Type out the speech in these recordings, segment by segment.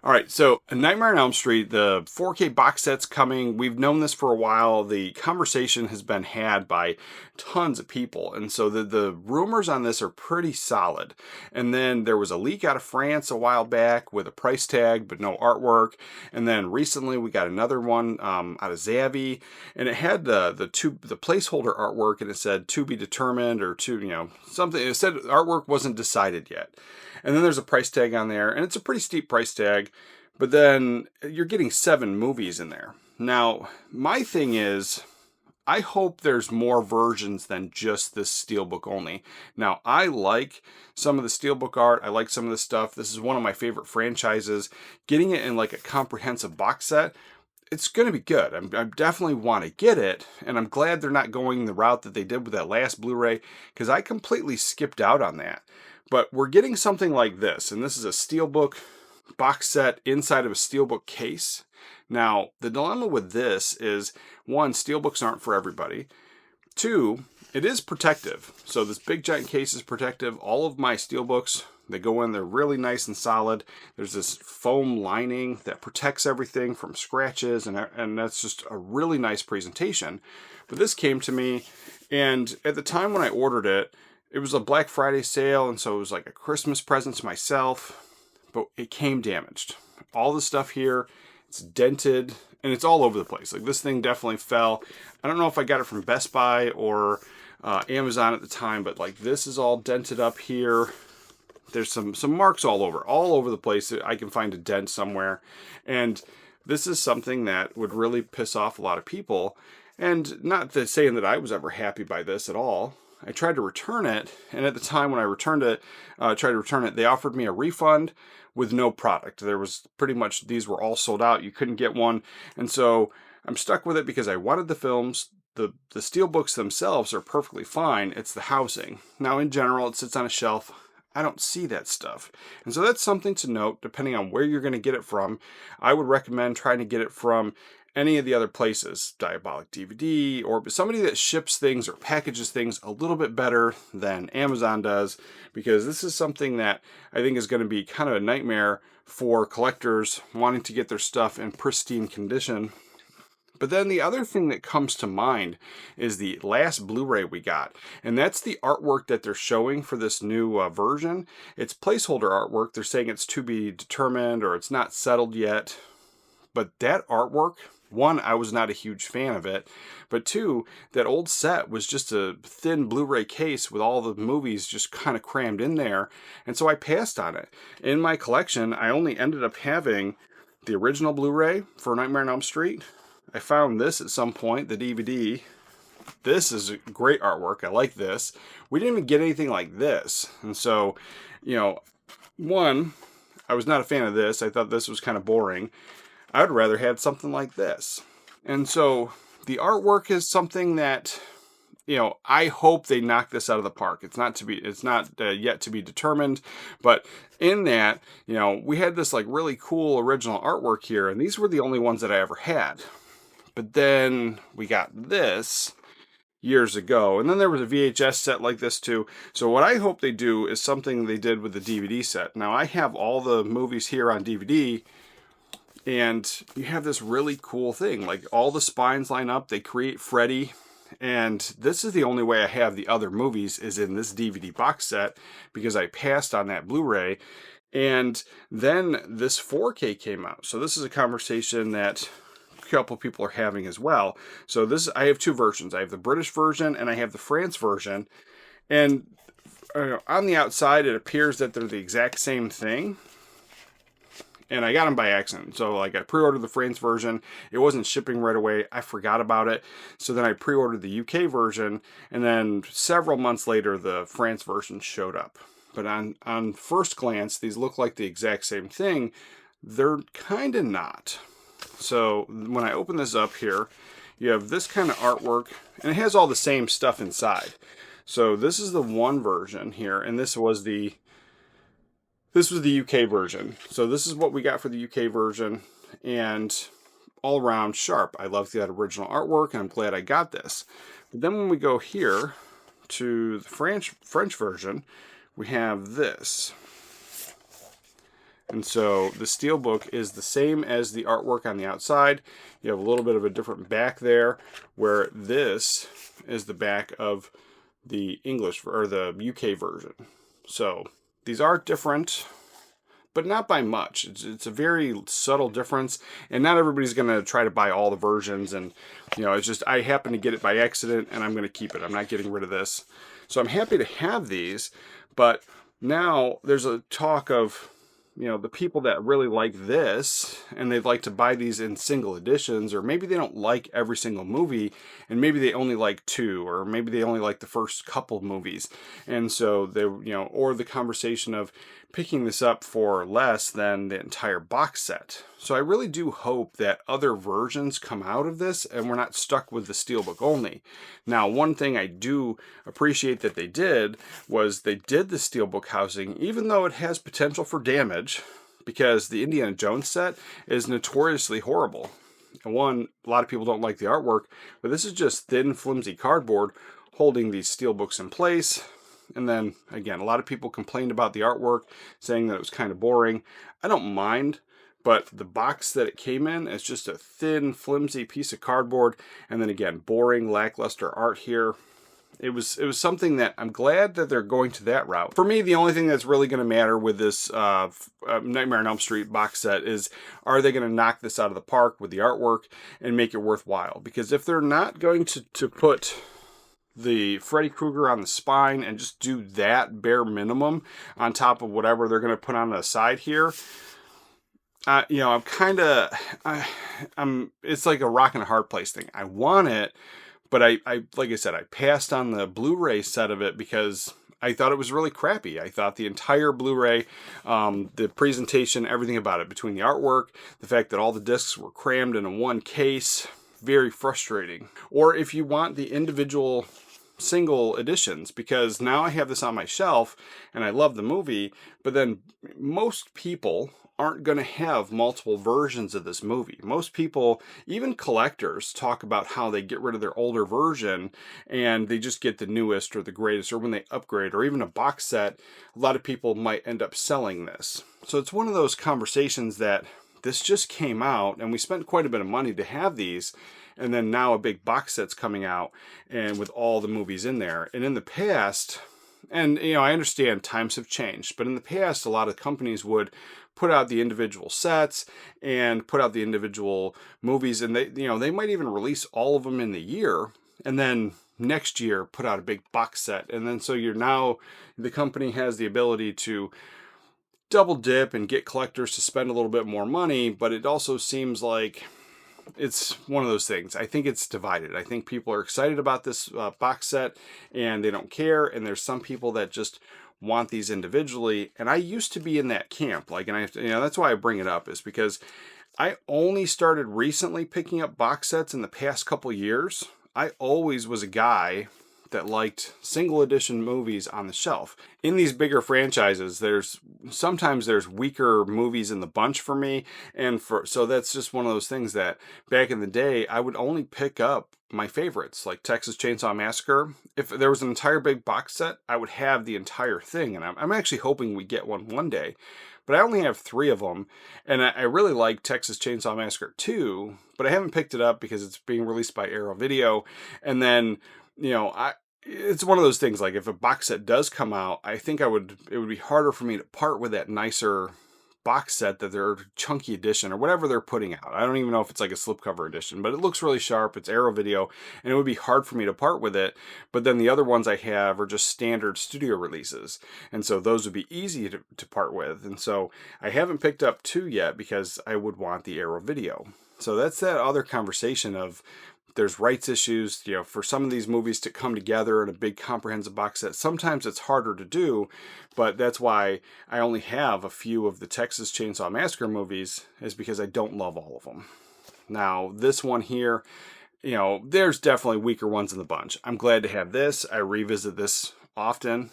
All right, so A Nightmare on Elm Street, the 4K box set's coming. We've known this for a while. The conversation has been had by tons of people. And so the rumors on this are pretty solid. And then there was a leak out of France a while back with a price tag, but no artwork. And then recently we got another one out of Zavvi. And it had the placeholder artwork, and it said to be determined, or something. It said artwork wasn't decided yet. And then there's a price tag on there, and it's a pretty steep price tag, but then you're getting 7 movies in there. Now, my thing is, I hope there's more versions than just this steelbook only. Now, I like some of the steelbook art. I like some of the stuff. This is one of my favorite franchises. Getting it in like a comprehensive box set, it's going to be good. I definitely want to get it, and I'm glad they're not going the route that they did with that last Blu-ray, because I completely skipped out on that. But we're getting something like this, and this is a steelbook box set inside of a steelbook case. Now, the dilemma with this is, 1, steelbooks aren't for everybody. 2, it is protective. So this big giant case is protective. All of my steelbooks, they go in, they're really nice and solid. There's this foam lining that protects everything from scratches, and that's just a really nice presentation. But this came to me, and at the time when I ordered it, it was a Black Friday sale, and so it was like a Christmas present to myself, but it came damaged. All the stuff here, it's dented, and it's all over the place. Like, this thing definitely fell. I don't know if I got it from Best Buy or Amazon at the time, but like, this is all dented up here. There's some marks all over the place. I can find a dent somewhere, and this is something that would really piss off a lot of people. And not that saying that I was ever happy by this at all. I tried to return it, and at the time when I tried to return it, they offered me a refund with no product. There was pretty much, these were all sold out. You couldn't get one, and so I'm stuck with it because I wanted the films. The steelbooks themselves are perfectly fine. It's the housing. Now, in general, it sits on a shelf. I don't see that stuff. And so that's something to note, depending on where you're going to get it from. I would recommend trying to get it from any of the other places, Diabolic DVD, or somebody that ships things or packages things a little bit better than Amazon does, because this is something that I think is going to be kind of a nightmare for collectors wanting to get their stuff in pristine condition. But then the other thing that comes to mind is the last Blu-ray we got, and that's the artwork that they're showing for this new version. It's placeholder artwork. They're saying it's to be determined, or it's not settled yet. But that artwork, 1, I was not a huge fan of it, but 2, that old set was just a thin Blu-ray case with all the movies just kind of crammed in there, and so I passed on it. In my collection, I only ended up having the original Blu-ray for Nightmare on Elm Street. I found this at some point, the DVD. This is great artwork. I like this. We didn't even get anything like this, and so, 1, I was not a fan of this. I thought this was kind of boring. I would rather have something like this. And so the artwork is something that, I hope they knock this out of the park. It's not yet to be determined, but in that, we had this like really cool original artwork here, and these were the only ones that I ever had. But then we got this years ago, and then there was a VHS set like this too. So what I hope they do is something they did with the DVD set. Now, I have all the movies here on DVD, and you have this really cool thing, like all the spines line up, they create Freddy, and this is the only way I have the other movies is in this DVD box set, because I passed on that Blu-ray. And then this 4K came out. So this is a conversation that a couple people are having as well. So I have 2 versions. I have the British version and I have the France version. And on the outside, it appears that they're the exact same thing. And I got them by accident. So like, I pre-ordered the France version. It wasn't shipping right away. I forgot about it. So then I pre-ordered the UK version, and then several months later, the France version showed up. But on first glance, these look like the exact same thing. They're kind of not. So when I open this up here, you have this kind of artwork, and it has all the same stuff inside. So this is the one version here, and this was the UK version. So this is what we got for the UK version, and all around sharp. I love that original artwork, and I'm glad I got this. But then when we go here to the French version, we have this. And so the steelbook is the same as the artwork on the outside. You have a little bit of a different back there, where this is the back of the English or the UK version. So these are different, but not by much. It's a very subtle difference, and not everybody's going to try to buy all the versions. And it's just I happen to get it by accident, and I'm going to keep it. I'm not getting rid of this. So I'm happy to have these, but now there's a talk of the people that really like this and they'd like to buy these in single editions, or maybe they don't like every single movie and maybe they only like two, or maybe they only like the first couple movies. And so they, or the conversation of picking this up for less than the entire box set. So I really do hope that other versions come out of this and we're not stuck with the steelbook only. Now, one thing I do appreciate that they did was they did the steelbook housing, even though it has potential for damage, because the Indiana Jones set is notoriously horrible. And one, a lot of people don't like the artwork, but this is just thin, flimsy cardboard holding these steelbooks in place. And then, again, a lot of people complained about the artwork, saying that it was kind of boring. I don't mind, but the box that it came in is just a thin, flimsy piece of cardboard. And then again, boring, lackluster art here. It was something that I'm glad that they're going to that route. For me, the only thing that's really going to matter with this Nightmare on Elm Street box set is, are they going to knock this out of the park with the artwork and make it worthwhile? Because if they're not going to put the Freddy Krueger on the spine and just do that bare minimum on top of whatever they're going to put on the side here, I'm kind of, it's like a rock and a hard place thing. I want it, but I like I said, I passed on the Blu-ray set of it because I thought it was really crappy. I thought the entire Blu-ray, the presentation, everything about it, between the artwork, the fact that all the discs were crammed into one case, very frustrating. Or if you want the individual single editions, because now I have this on my shelf and I love the movie, but then most people aren't going to have multiple versions of this movie. Most people, even collectors, talk about how they get rid of their older version and they just get the newest or the greatest, or when they upgrade, or even a box set, a lot of people might end up selling this. So it's one of those conversations that this just came out and we spent quite a bit of money to have these, and then now a big box set's coming out and with all the movies in there. And in the past, and I understand times have changed, but in the past a lot of companies would put out the individual sets and put out the individual movies, and they might even release all of them in the year, and then next year put out a big box set. And then so the company has the ability to double dip and get collectors to spend a little bit more money, but it also seems like it's one of those things. I think it's divided. I think people are excited about this box set and they don't care, and there's some people that just want these individually. And I used to be in that camp, and that's why I bring it up, is because I only started recently picking up box sets in the past couple years. I always was a guy that liked single edition movies on the shelf. In these bigger franchises, sometimes there's weaker movies in the bunch for me, so that's just one of those things that back in the day I would only pick up my favorites, like Texas Chainsaw Massacre. If there was an entire big box set, I would have the entire thing, and I'm actually hoping we get one day. But I only have 3 of them, and I really like Texas Chainsaw Massacre 2, but I haven't picked it up because it's being released by Arrow Video. And then it's one of those things, like if a box set does come out, I think it would be harder for me to part with that nicer box set, that they're chunky edition or whatever they're putting out. I don't even know if it's like a slipcover edition, but it looks really sharp. It's Arrow Video, and it would be hard for me to part with it. But then the other ones I have are just standard studio releases, and so those would be easy to part with. And so I haven't picked up 2 yet because I would want the Arrow Video. So that's that other conversation of, there's rights issues, for some of these movies to come together in a big comprehensive box set. Sometimes it's harder to do, but that's why I only have a few of the Texas Chainsaw Massacre movies, is because I don't love all of them. Now, this one here, there's definitely weaker ones in the bunch. I'm glad to have this. I revisit this often.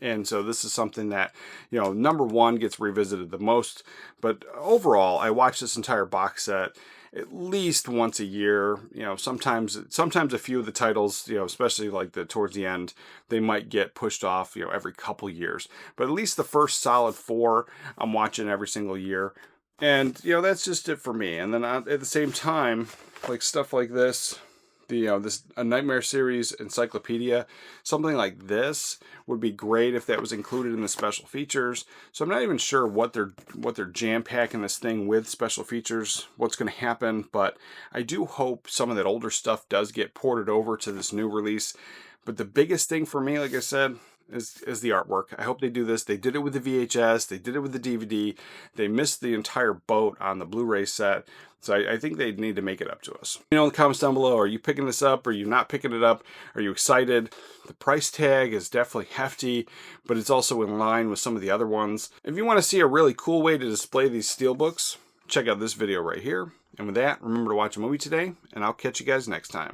And so this is something that, number one, gets revisited the most. But overall, I watched this entire box set, at least once a year. You know, sometimes a few of the titles, you know, especially like towards the end, they might get pushed off, you know, every couple years. But at least the first solid 4 I'm watching every single year. And, you know, that's just it for me. And then at the same time, like stuff like this, this A Nightmare Series encyclopedia, something like this would be great if that was included in the special features. So I'm not even sure what they're jam-packing this thing with special features, what's going to happen, but I do hope some of that older stuff does get ported over to this new release. But the biggest thing for me, like I said, is the artwork. I hope they do this. They did it with the VHS, they did it with the DVD, they missed the entire boat on the Blu-ray set. So I think they need to make it up to us. You know, in the comments down below, are you picking this up? Are you not picking it up? Are you excited? The price tag is definitely hefty, but it's also in line with some of the other ones. If you want to see a really cool way to display these steelbooks, check out this video right here. And with that, remember to watch a movie today, and I'll catch you guys next time.